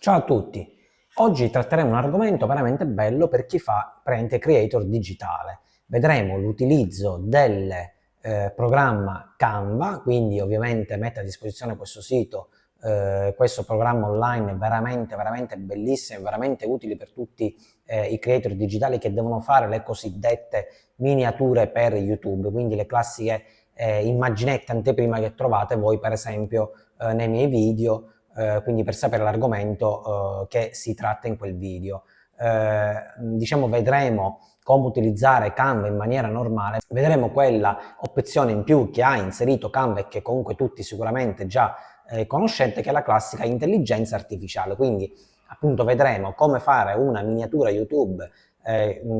Ciao a tutti, oggi tratteremo un argomento veramente bello per chi fa praticamente creator digitale. Vedremo l'utilizzo del programma Canva, quindi ovviamente mette a disposizione questo sito, questo programma online veramente bellissimo, veramente utile per tutti i creator digitali che devono fare le cosiddette miniature per YouTube, quindi le classiche immaginette anteprima che trovate voi per esempio nei miei video, quindi per sapere l'argomento che si tratta in quel video. Diciamo vedremo come utilizzare Canva in maniera normale, vedremo quella opzione in più che ha inserito Canva e che comunque tutti sicuramente già conoscete, che è la classica intelligenza artificiale. Quindi appunto vedremo come fare una miniatura YouTube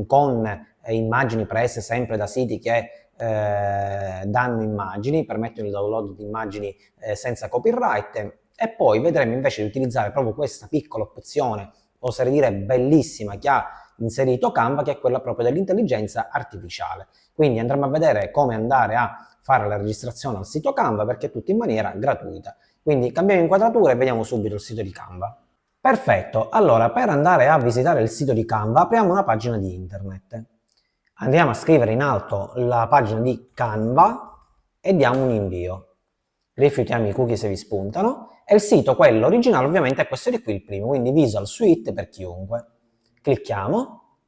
con immagini prese sempre da siti che danno immagini, permettono il download di immagini senza copyright, e poi vedremo invece di utilizzare proprio questa piccola opzione, oserei dire bellissima, che ha inserito Canva, che è quella proprio dell'intelligenza artificiale. Quindi andremo a vedere come andare a fare la registrazione al sito Canva, perché è tutto in maniera gratuita. Quindi cambiamo inquadratura e vediamo subito il sito di Canva. Perfetto, allora per andare a visitare il sito di Canva apriamo una pagina di internet. Andiamo a scrivere in alto la pagina di Canva e diamo un invio. Rifiutiamo i cookie se vi spuntano, e il sito, quello originale, ovviamente è questo di qui, il primo, quindi Visual Suite per chiunque. Clicchiamo.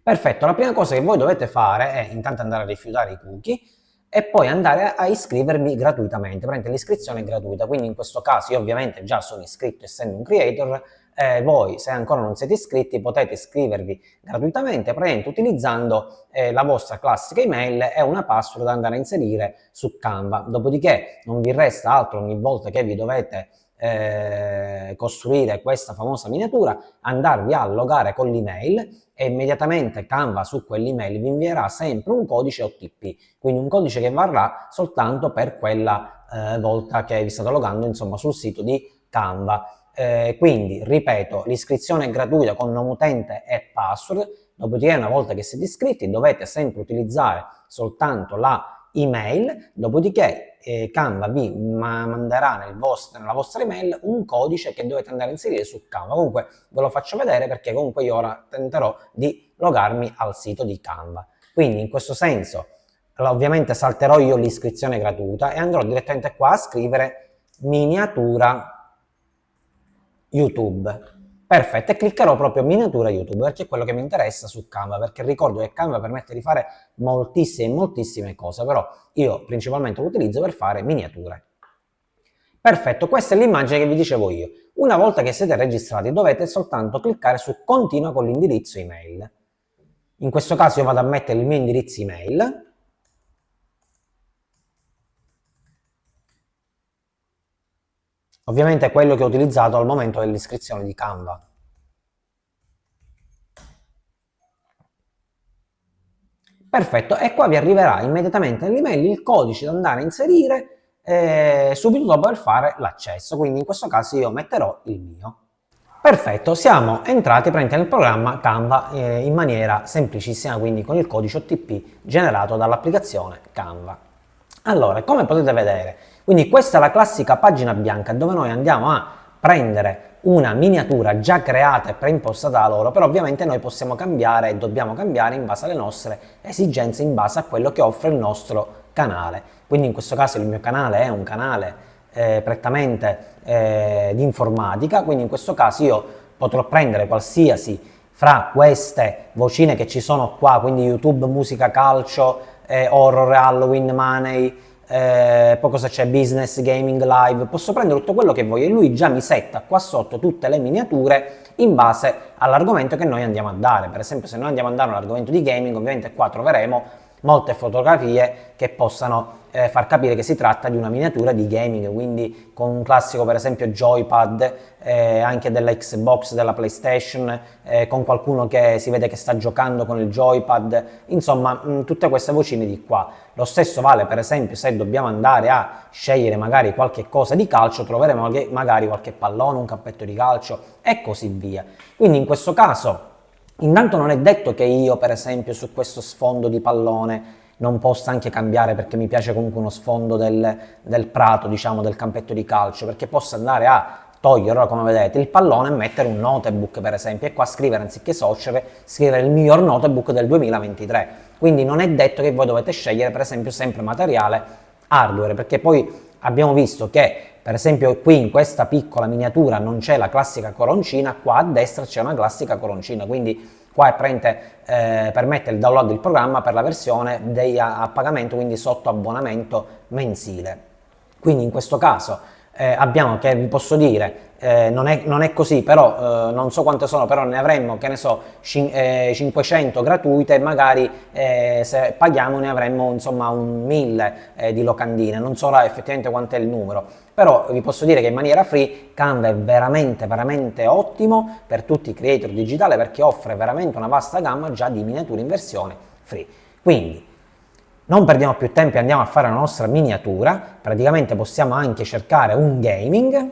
Perfetto, la prima cosa che voi dovete fare è intanto andare a rifiutare i cookie e poi andare a iscrivervi gratuitamente. Praticamente l'iscrizione è gratuita, quindi in questo caso io ovviamente già sono iscritto essendo un creator. Voi, se ancora non siete iscritti, potete iscrivervi gratuitamente praticamente utilizzando la vostra classica email e una password da andare a inserire su Canva. Dopodiché non vi resta altro, ogni volta che vi dovete costruire questa famosa miniatura, andarvi a logare con l'email, e immediatamente Canva su quell'email vi invierà sempre un codice OTP, quindi un codice che varrà soltanto per quella volta che vi state logando, insomma, sul sito di Canva. Quindi, ripeto, l'iscrizione è gratuita con nome utente e password, dopodiché una volta che siete iscritti dovete sempre utilizzare soltanto la email, dopodiché Canva vi manderà nella vostra email un codice che dovete andare a inserire su Canva. Comunque ve lo faccio vedere perché comunque io ora tenterò di logarmi al sito di Canva. Quindi in questo senso ovviamente salterò io l'iscrizione gratuita e andrò direttamente qua a scrivere miniatura YouTube. Perfetto, e cliccherò proprio miniatura YouTube perché è quello che mi interessa su Canva, perché ricordo che Canva permette di fare moltissime cose, però io principalmente lo utilizzo per fare miniature. Perfetto, questa è l'immagine che vi dicevo io. Una volta che siete registrati dovete soltanto cliccare su continua con l'indirizzo email. In questo caso io vado a mettere il mio indirizzo email. Ovviamente è quello che ho utilizzato al momento dell'iscrizione di Canva. Perfetto, e qua vi arriverà immediatamente nell'email il codice da andare a inserire subito dopo per fare l'accesso, quindi in questo caso io metterò il mio. Perfetto, siamo entrati nel programma Canva in maniera semplicissima, quindi con il codice OTP generato dall'applicazione Canva. Allora, come potete vedere, quindi questa è la classica pagina bianca dove noi andiamo a prendere una miniatura già creata e preimpostata da loro, però ovviamente noi possiamo cambiare e dobbiamo cambiare in base alle nostre esigenze, in base a quello che offre il nostro canale. Quindi in questo caso il mio canale è un canale prettamente di informatica, quindi in questo caso io potrò prendere qualsiasi fra queste vocine che ci sono qua, quindi YouTube, musica, calcio, horror, Halloween, money, poi cosa c'è, business, gaming, live, posso prendere tutto quello che voglio e lui già mi setta qua sotto tutte le miniature in base all'argomento che noi andiamo a dare. Per esempio, se noi andiamo a dare un argomento di gaming, ovviamente qua troveremo molte fotografie che possano far capire che si tratta di una miniatura di gaming, quindi con un classico per esempio joypad, anche della Xbox, della PlayStation, con qualcuno che si vede che sta giocando con il joypad, insomma tutte queste vocine di qua. Lo stesso vale per esempio se dobbiamo andare a scegliere magari qualche cosa di calcio, troveremo magari qualche pallone, un campetto di calcio e così via. Quindi in questo caso intanto non è detto che io per esempio su questo sfondo di pallone non possa anche cambiare, perché mi piace comunque uno sfondo del prato, diciamo, del campetto di calcio, perché posso andare a togliere, ora come vedete, il pallone e mettere un notebook per esempio, e qua scrivere anziché Socire, scrivere il miglior notebook del 2023. Quindi non è detto che voi dovete scegliere per esempio sempre materiale hardware, perché poi abbiamo visto che per esempio qui in questa piccola miniatura non c'è la classica coroncina, qua a destra c'è una classica coroncina, quindi qua permette il download del programma per la versione a pagamento, quindi sotto abbonamento mensile. Quindi in questo caso abbiamo, che vi posso dire, non è così, però non so quante sono, però ne avremmo, che ne so, 500 gratuite, magari se paghiamo ne avremmo insomma un 1000 di locandine, non so effettivamente quanto è il numero, però vi posso dire che in maniera free Canva è veramente veramente ottimo per tutti i creator digitali, perché offre veramente una vasta gamma già di miniature in versione free. Quindi non perdiamo più tempo e andiamo a fare la nostra miniatura. Praticamente possiamo anche cercare un gaming.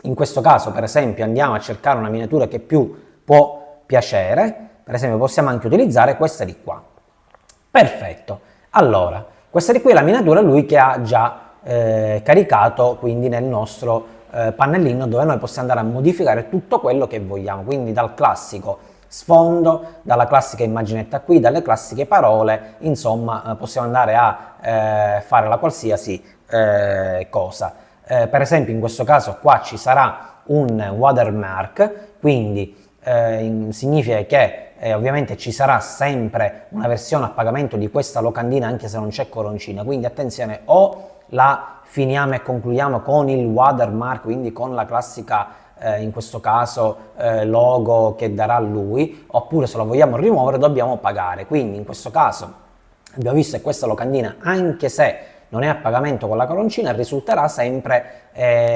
In questo caso, per esempio, andiamo a cercare una miniatura che più può piacere. Per esempio, possiamo anche utilizzare questa di qua. Perfetto. Allora, questa di qui è la miniatura lui che ha già caricato quindi nel nostro pannellino, dove noi possiamo andare a modificare tutto quello che vogliamo. Quindi dal classico sfondo, dalla classica immaginetta qui, dalle classiche parole, insomma possiamo andare a fare la qualsiasi cosa. Per esempio in questo caso qua ci sarà un watermark, quindi significa che ovviamente ci sarà sempre una versione a pagamento di questa locandina anche se non c'è coroncina, quindi attenzione, o la finiamo e concludiamo con il watermark, quindi con la classica in questo caso logo che darà lui, oppure se lo vogliamo rimuovere dobbiamo pagare. Quindi in questo caso abbiamo visto che questa locandina, anche se non è a pagamento con la coroncina, risulterà sempre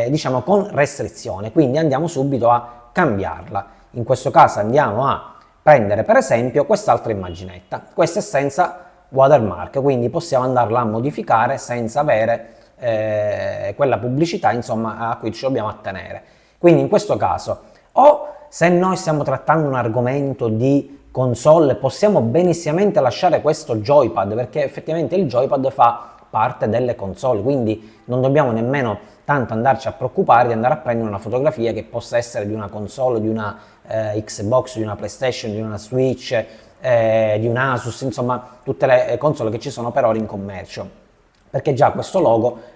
diciamo con restrizione, quindi andiamo subito a cambiarla. In questo caso andiamo a prendere per esempio quest'altra immaginetta, questa è senza watermark, quindi possiamo andarla a modificare senza avere quella pubblicità insomma a cui ci dobbiamo attenere. Quindi in questo caso, o se noi stiamo trattando un argomento di console, possiamo benissimamente lasciare questo joypad, perché effettivamente il joypad fa parte delle console, quindi non dobbiamo nemmeno tanto andarci a preoccupare di andare a prendere una fotografia che possa essere di una console, di una Xbox, di una PlayStation, di una Switch, di un Asus, insomma tutte le console che ci sono per ora in commercio, perché già questo logo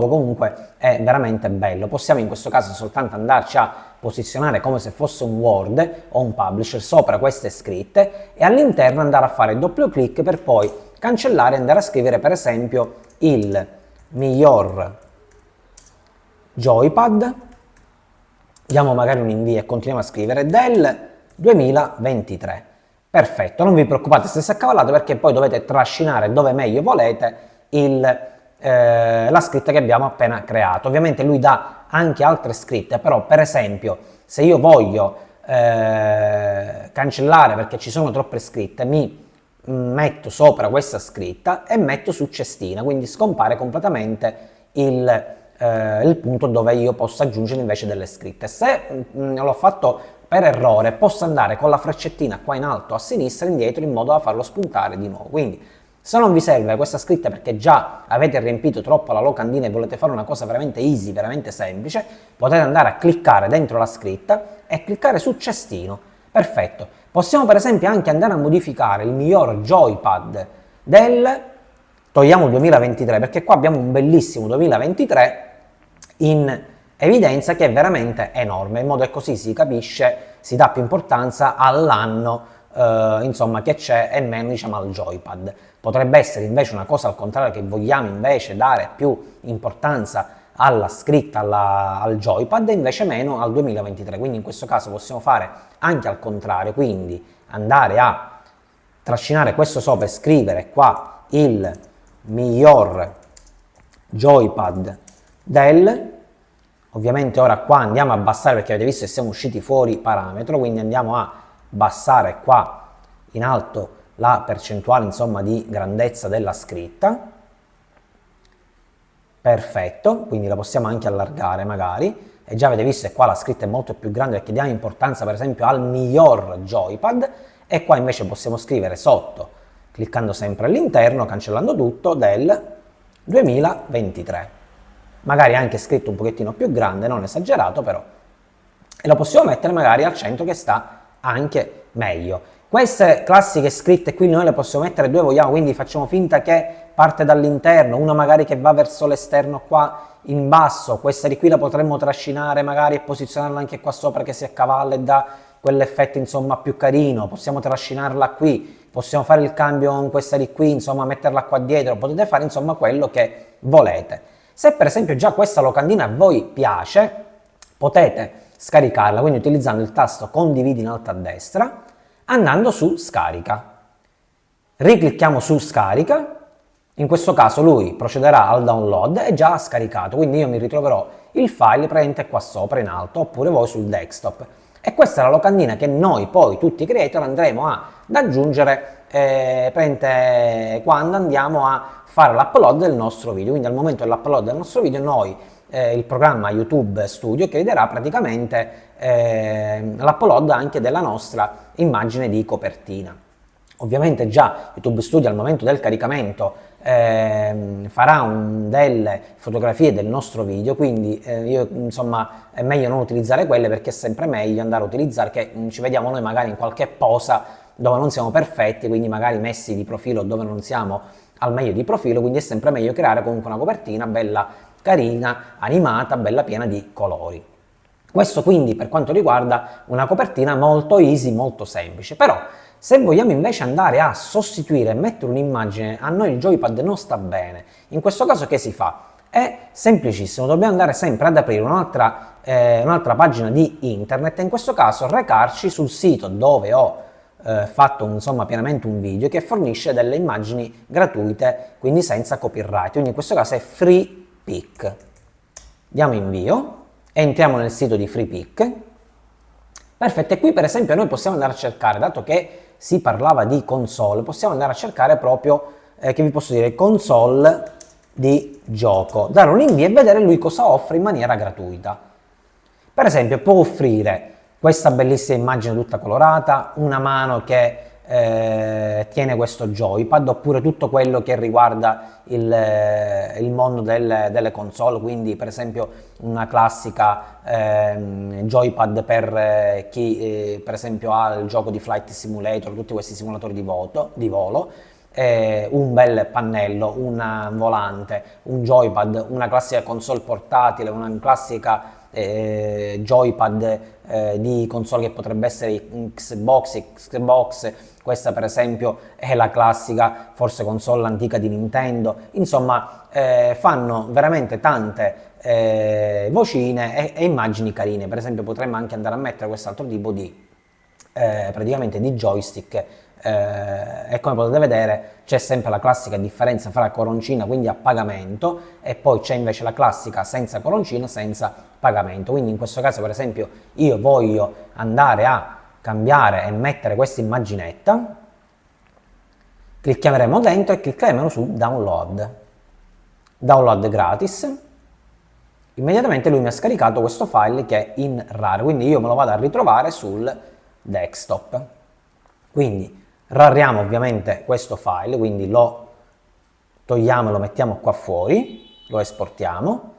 comunque è veramente bello. Possiamo in questo caso soltanto andarci a posizionare come se fosse un Word o un Publisher sopra queste scritte e all'interno andare a fare doppio clic per poi cancellare e andare a scrivere per esempio il miglior joypad, diamo magari un invio e continuiamo a scrivere del 2023. Perfetto, non vi preoccupate se si è accavallate, perché poi dovete trascinare dove meglio volete la scritta che abbiamo appena creato. Ovviamente lui dà anche altre scritte, però per esempio se io voglio cancellare perché ci sono troppe scritte, mi metto sopra questa scritta e metto su cestina, quindi scompare completamente il punto dove io posso aggiungere invece delle scritte. Se l'ho fatto per errore, posso andare con la freccettina qua in alto a sinistra e indietro in modo da farlo spuntare di nuovo. Quindi se non vi serve questa scritta perché già avete riempito troppo la locandina e volete fare una cosa veramente easy, veramente semplice, potete andare a cliccare dentro la scritta e cliccare su cestino. Perfetto. Possiamo per esempio anche andare a modificare il miglior joypad togliamo il 2023, perché qua abbiamo un bellissimo 2023 in evidenza che è veramente enorme, in modo che così si capisce, si dà più importanza all'anno insomma che c'è e meno diciamo al joypad. Potrebbe essere invece una cosa al contrario, che vogliamo invece dare più importanza alla scritta al joypad e invece meno al 2023, quindi in questo caso possiamo fare anche al contrario, quindi andare a trascinare questo sopra e scrivere qua il miglior joypad ovviamente ora qua andiamo a abbassare perché avete visto che siamo usciti fuori parametro, quindi andiamo a abbassare qua in alto la percentuale insomma di grandezza della scritta. Perfetto, quindi la possiamo anche allargare magari, e già avete visto che qua la scritta è molto più grande perché diamo importanza per esempio al miglior joypad, e qua invece possiamo scrivere sotto, cliccando sempre all'interno, cancellando tutto, del 2023. magari anche scritto un pochettino più grande, non esagerato però, e lo possiamo mettere magari al centro che sta anche meglio. Queste classiche scritte qui noi le possiamo mettere dove vogliamo, quindi facciamo finta che parte dall'interno, una magari che va verso l'esterno qua in basso, questa di qui la potremmo trascinare magari e posizionarla anche qua sopra che si accavalla e dà quell'effetto insomma più carino, possiamo trascinarla qui, possiamo fare il cambio con questa di qui, insomma metterla qua dietro, potete fare insomma quello che volete. Se per esempio già questa locandina a voi piace, potete scaricarla, quindi utilizzando il tasto condividi in alto a destra, andando su scarica. Riclicchiamo su scarica, in questo caso lui procederà al download e già ha scaricato, quindi io mi ritroverò il file praticamente qua sopra in alto, oppure voi sul desktop. E questa è la locandina che noi poi, tutti i creator, andremo ad aggiungere quando andiamo a fare l'upload del nostro video. Quindi al momento dell'upload del nostro video noi, il programma YouTube Studio chiederà praticamente l'upload anche della nostra immagine di copertina. Ovviamente già YouTube Studio al momento del caricamento farà delle fotografie del nostro video, quindi io insomma è meglio non utilizzare quelle, perché è sempre meglio andare a utilizzare che ci vediamo noi magari in qualche posa dove non siamo perfetti, quindi magari messi di profilo dove non siamo al meglio di profilo, quindi è sempre meglio creare comunque una copertina bella carina, animata, bella piena di colori. Questo quindi per quanto riguarda una copertina molto easy, molto semplice. Però se vogliamo invece andare a sostituire e mettere un'immagine, a noi il joypad non sta bene, in questo caso che si fa? È semplicissimo, dobbiamo andare sempre ad aprire un'altra pagina di internet, e in questo caso recarci sul sito dove ho fatto insomma pienamente un video che fornisce delle immagini gratuite, quindi senza copyright, quindi in questo caso è FreePic. Diamo invio, entriamo nel sito di FreePic. Perfetto, e qui per esempio noi possiamo andare a cercare, dato che si parlava di console, possiamo andare a cercare proprio, che vi posso dire, console di gioco, dare un invio e vedere lui cosa offre in maniera gratuita. Per esempio può offrire questa bellissima immagine tutta colorata, una mano che tiene questo joypad, oppure tutto quello che riguarda il mondo delle console, quindi per esempio una classica joypad per chi per esempio ha il gioco di Flight Simulator, tutti questi simulatori di volo, un bel pannello, un volante, un joypad, una classica console portatile, una classica joypad di console che potrebbe essere Xbox, questa per esempio è la classica forse console antica di Nintendo, insomma fanno veramente tante vocine e immagini carine. Per esempio potremmo anche andare a mettere quest'altro tipo di praticamente di joystick, e come potete vedere c'è sempre la classica differenza fra coroncina, quindi a pagamento, e poi c'è invece la classica senza coroncina, senza pagamento. Quindi in questo caso per esempio io voglio andare a cambiare e mettere questa immaginetta, cliccheremo dentro e cliccheremo su download gratis. Immediatamente lui mi ha scaricato questo file che è in RAR, quindi io me lo vado a ritrovare sul desktop. Quindi rariamo ovviamente questo file, quindi lo togliamo e lo mettiamo qua fuori, lo esportiamo.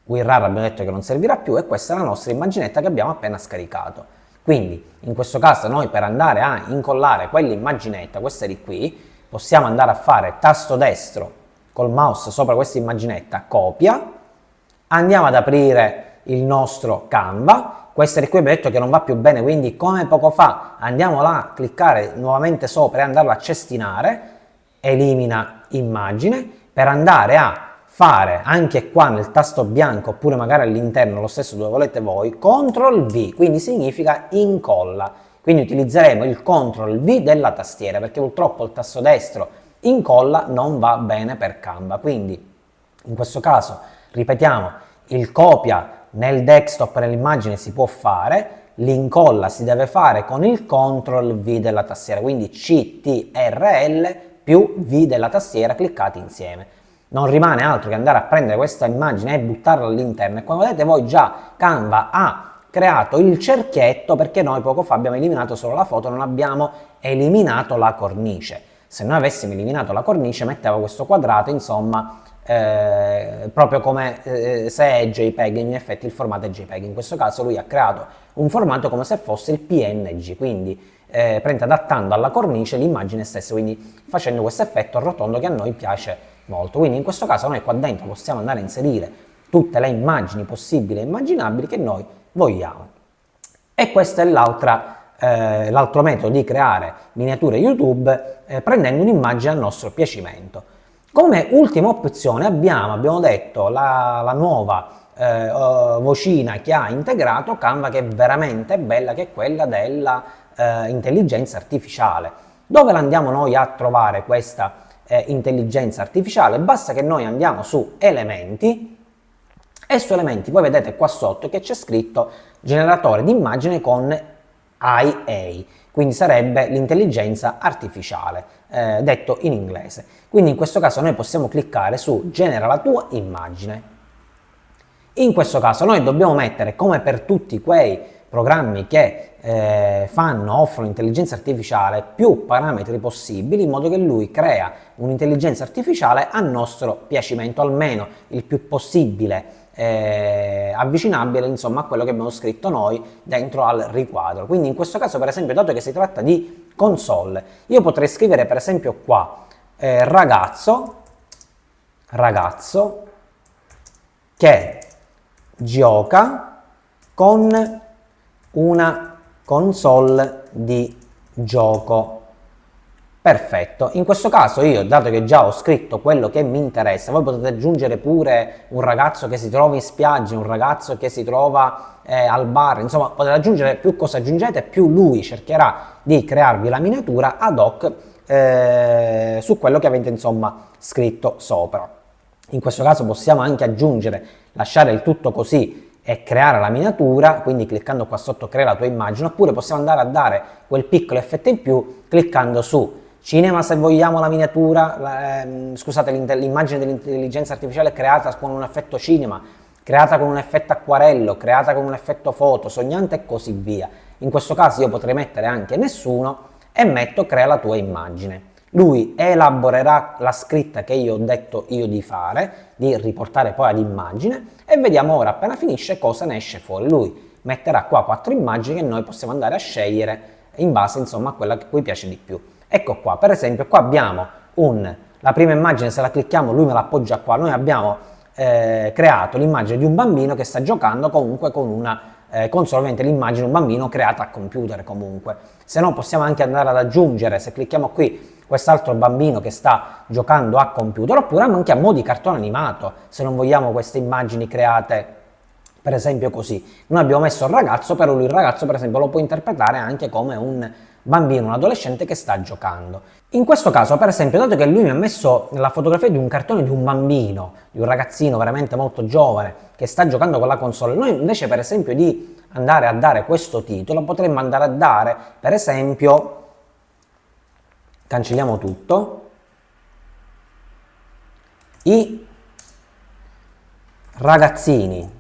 WinRAR abbiamo detto che non servirà più, e questa è la nostra immaginetta che abbiamo appena scaricato. Quindi in questo caso noi per andare a incollare quell'immaginetta, questa di qui, possiamo andare a fare tasto destro col mouse sopra questa immaginetta, copia, andiamo ad aprire il nostro Canva. Questa di qui abbiamo detto che non va più bene, quindi come poco fa andiamo là a cliccare nuovamente sopra e andarla a cestinare, elimina immagine, per andare a fare anche qua nel tasto bianco, oppure magari all'interno, lo stesso dove volete voi, CTRL V, quindi significa incolla. Quindi utilizzeremo il CTRL V della tastiera, perché purtroppo il tasto destro incolla non va bene per Canva. Quindi in questo caso ripetiamo, il copia nel desktop nell'immagine si può fare, l'incolla si deve fare con il CTRL V della tastiera, quindi CTRL più V della tastiera cliccati insieme. Non rimane altro che andare a prendere questa immagine e buttarla all'interno, e come vedete voi già Canva ha creato il cerchietto, perché noi poco fa abbiamo eliminato solo la foto, non abbiamo eliminato la cornice. Se noi avessimo eliminato la cornice metteva questo quadrato insomma proprio come se è JPEG, in effetti il formato è JPEG. In questo caso lui ha creato un formato come se fosse il PNG, quindi adattando alla cornice l'immagine stessa, quindi facendo questo effetto rotondo che a noi piace molto. Quindi in questo caso noi qua dentro possiamo andare a inserire tutte le immagini possibili e immaginabili che noi vogliamo. E questo è l'altro metodo di creare miniature YouTube prendendo un'immagine a nostro piacimento. Come ultima opzione abbiamo detto la nuova vocina che ha integrato Canva, che è veramente bella, che è quella della intelligenza artificiale. Dove la andiamo noi a trovare questa intelligenza artificiale? Basta che noi andiamo su elementi, e su elementi voi vedete qua sotto che c'è scritto generatore di immagine con IA, quindi sarebbe l'intelligenza artificiale, detto in inglese. Quindi in questo caso noi possiamo cliccare su genera la tua immagine. In questo caso noi dobbiamo mettere, come per tutti quei programmi che offrono intelligenza artificiale, più parametri possibili, in modo che lui crea un'intelligenza artificiale a nostro piacimento, almeno il più possibile avvicinabile, insomma, a quello che abbiamo scritto noi dentro al riquadro. Quindi in questo caso, per esempio, dato che si tratta di console, io potrei scrivere per esempio qua ragazzo che gioca con una console di gioco. Perfetto, in questo caso io, dato che già ho scritto quello che mi interessa, voi potete aggiungere pure un ragazzo che si trova in spiaggia, un ragazzo che si trova al bar, insomma potete aggiungere, più cose aggiungete più lui cercherà di crearvi la miniatura ad hoc su quello che avete insomma scritto sopra. In questo caso possiamo anche aggiungere, lasciare il tutto così e creare la miniatura, quindi cliccando qua sotto crea la tua immagine, oppure possiamo andare a dare quel piccolo effetto in più cliccando su cinema, se vogliamo la miniatura, scusate, l'immagine dell'intelligenza artificiale creata con un effetto cinema, creata con un effetto acquarello, creata con un effetto foto, sognante e così via. In questo caso io potrei mettere anche nessuno e metto crea la tua immagine. Lui elaborerà la scritta che io ho detto io di fare, di riportare poi ad immagine, e vediamo ora appena finisce cosa ne esce fuori. Lui metterà qua 4 immagini che noi possiamo andare a scegliere in base insomma a quella che cui piace di più. Ecco qua, per esempio, qua abbiamo la prima immagine, se la clicchiamo lui me la appoggia qua, noi abbiamo creato l'immagine di un bambino che sta giocando comunque con una console, ovviamente l'immagine di un bambino creata a computer comunque. Se no possiamo anche andare ad aggiungere, se clicchiamo qui, quest'altro bambino che sta giocando a computer, oppure anche a mo' di cartone animato, se non vogliamo queste immagini create per esempio così. Noi abbiamo messo il ragazzo, però lui il ragazzo per esempio lo può interpretare anche come un bambino, un adolescente che sta giocando. In questo caso, per esempio, dato che lui mi ha messo la fotografia di un cartone di un bambino, di un ragazzino veramente molto giovane che sta giocando con la console, noi invece per esempio di andare a dare questo titolo potremmo andare a dare per esempio, cancelliamo tutto, i ragazzini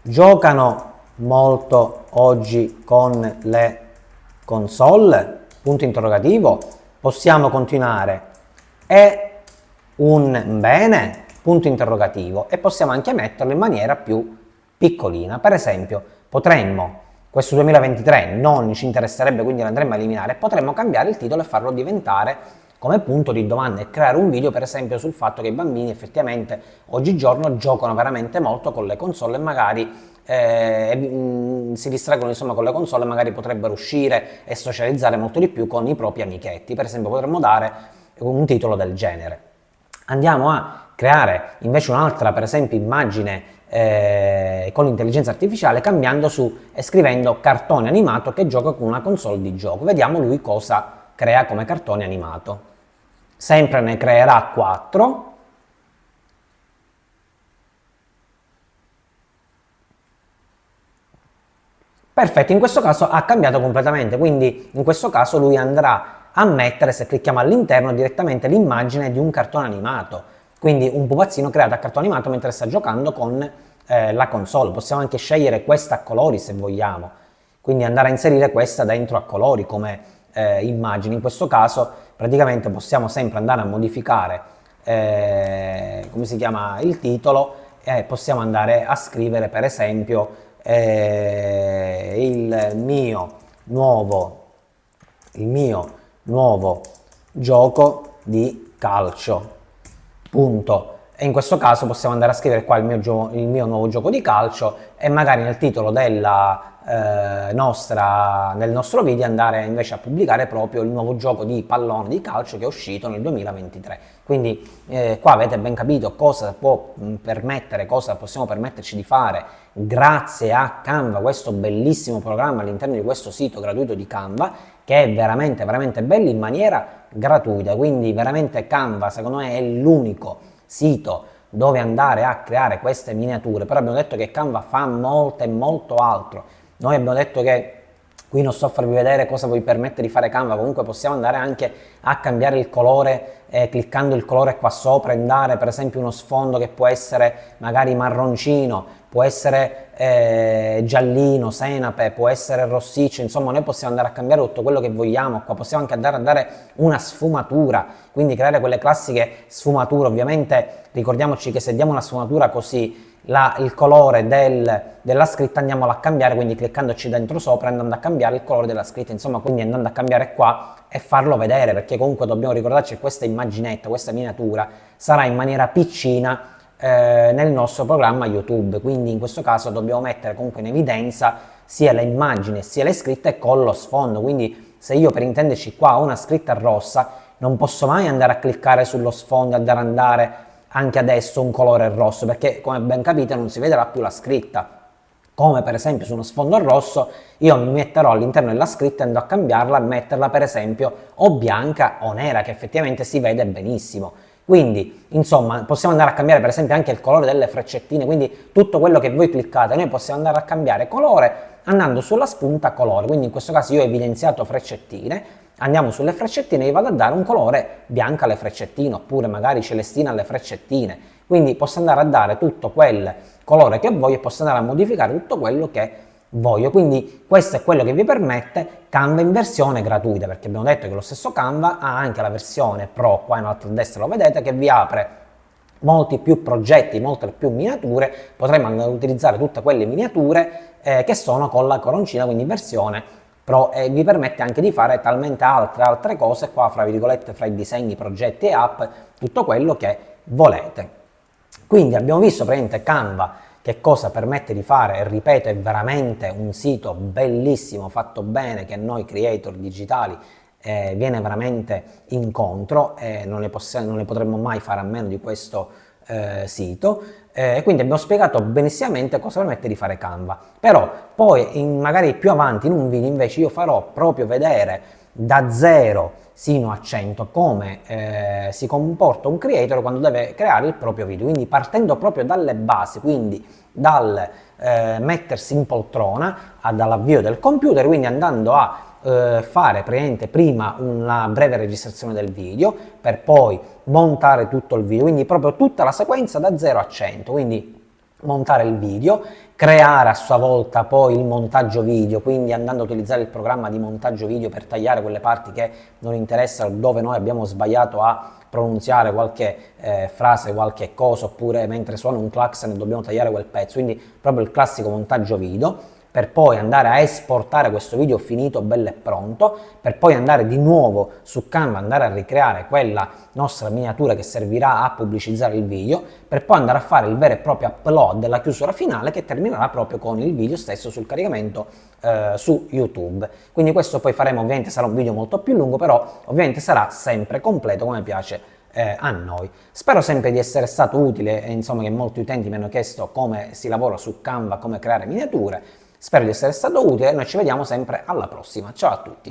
giocano molto oggi con le console, punto interrogativo. Possiamo continuare, è un bene, punto interrogativo, e possiamo anche metterlo in maniera più piccolina. Per esempio potremmo, questo 2023 non ci interesserebbe, quindi lo andremo a eliminare, potremmo cambiare il titolo e farlo diventare come punto di domanda e creare un video per esempio sul fatto che i bambini effettivamente oggigiorno giocano veramente molto con le console e magari si distraggono insomma con le console, magari potrebbero uscire e socializzare molto di più con i propri amichetti. Per esempio potremmo dare un titolo del genere. Andiamo a creare invece un'altra per esempio immagine con l'intelligenza artificiale, cambiando su e scrivendo cartone animato che gioca con una console di gioco. Vediamo lui cosa crea come cartone animato. Sempre ne creerà 4. Perfetto, in questo caso ha cambiato completamente, quindi in questo caso lui andrà a mettere, se clicchiamo all'interno, direttamente l'immagine di un cartone animato, quindi un pupazzino creato a cartone animato mentre sta giocando con la console. Possiamo anche scegliere questa a colori se vogliamo, quindi andare a inserire questa dentro a colori come immagine. In questo caso praticamente possiamo sempre andare a modificare come si chiama, il titolo, e possiamo andare a scrivere per esempio il mio nuovo gioco di calcio, punto. E in questo caso possiamo andare a scrivere qua il mio nuovo gioco di calcio, e magari nel titolo del nostro video andare invece a pubblicare proprio il nuovo gioco di pallone di calcio che è uscito nel 2023. Quindi qua avete ben capito cosa cosa possiamo permetterci di fare grazie a Canva, questo bellissimo programma all'interno di questo sito gratuito di Canva, che è veramente veramente bello in maniera gratuita. Quindi veramente Canva secondo me è l'unico sito dove andare a creare queste miniature. Però abbiamo detto che Canva fa molto e molto altro. Noi abbiamo detto che qui non sto a farvi vedere cosa vi permette di fare Canva, comunque possiamo andare anche a cambiare il colore cliccando il colore qua sopra, e dare per esempio uno sfondo che può essere magari marroncino, può essere giallino, senape, può essere rossiccio. Insomma, noi possiamo andare a cambiare tutto quello che vogliamo qua. Possiamo anche andare a dare una sfumatura, quindi creare quelle classiche sfumature. Ovviamente ricordiamoci che se diamo una sfumatura così, il colore della scritta andiamola a cambiare, quindi cliccandoci dentro sopra, andando a cambiare il colore della scritta, insomma, quindi andando a cambiare qua e farlo vedere, perché comunque dobbiamo ricordarci che questa immaginetta, questa miniatura sarà in maniera piccina nel nostro programma YouTube. Quindi in questo caso dobbiamo mettere comunque in evidenza sia le immagini sia le scritte con lo sfondo. Quindi se io, per intenderci, qua ho una scritta rossa, non posso mai andare a cliccare sullo sfondo e andare anche adesso un colore rosso, perché come ben capite non si vedrà più la scritta. Come per esempio su uno sfondo rosso io mi metterò all'interno della scritta e andrò a cambiarla, a metterla per esempio o bianca o nera, che effettivamente si vede benissimo. Quindi insomma possiamo andare a cambiare per esempio anche il colore delle freccettine, quindi tutto quello che voi cliccate noi possiamo andare a cambiare colore andando sulla spunta colore. Quindi in questo caso io ho evidenziato freccettine, andiamo sulle freccettine e io vado a dare un colore bianco alle freccettine, oppure magari celestino alle freccettine. Quindi posso andare a dare tutto quel colore che voglio e posso andare a modificare tutto quello che voglio. Quindi questo è quello che vi permette Canva in versione gratuita, perché abbiamo detto che lo stesso Canva ha anche la versione Pro, qua in alto a destra lo vedete, che vi apre molti più progetti, molte più miniature. Potremo andare ad utilizzare tutte quelle miniature che sono con la coroncina, quindi versione Pro, e vi permette anche di fare talmente altre cose qua, fra virgolette, fra i disegni, progetti e app, tutto quello che volete. Quindi abbiamo visto praticamente Canva che cosa permette di fare, e ripeto è veramente un sito bellissimo, fatto bene, che noi creator digitali viene veramente incontro, e non ne potremmo mai fare a meno di questo sito. Quindi abbiamo spiegato benissimamente cosa permette di fare Canva. Però poi magari più avanti in un video invece io farò proprio vedere da 0 sino a 100 come si comporta un creator quando deve creare il proprio video, quindi partendo proprio dalle basi, quindi dal mettersi in poltrona dall'avvio del computer, quindi andando a fare praticamente prima una breve registrazione del video per poi montare tutto il video, quindi proprio tutta la sequenza da 0 a 100, quindi montare il video, creare a sua volta poi il montaggio video, quindi andando a utilizzare il programma di montaggio video per tagliare quelle parti che non interessano, dove noi abbiamo sbagliato a pronunziare qualche frase, qualche cosa, oppure mentre suona un clacson dobbiamo tagliare quel pezzo, quindi proprio il classico montaggio video, per poi andare a esportare questo video finito, bello e pronto, per poi andare di nuovo su Canva, andare a ricreare quella nostra miniatura che servirà a pubblicizzare il video, per poi andare a fare il vero e proprio upload della chiusura finale, che terminerà proprio con il video stesso sul caricamento su YouTube. Quindi questo poi faremo, ovviamente sarà un video molto più lungo, però ovviamente sarà sempre completo come piace a noi. Spero sempre di essere stato utile, e insomma che molti utenti mi hanno chiesto come si lavora su Canva, come creare miniature. Spero di essere stato utile e noi ci vediamo sempre alla prossima. Ciao a tutti!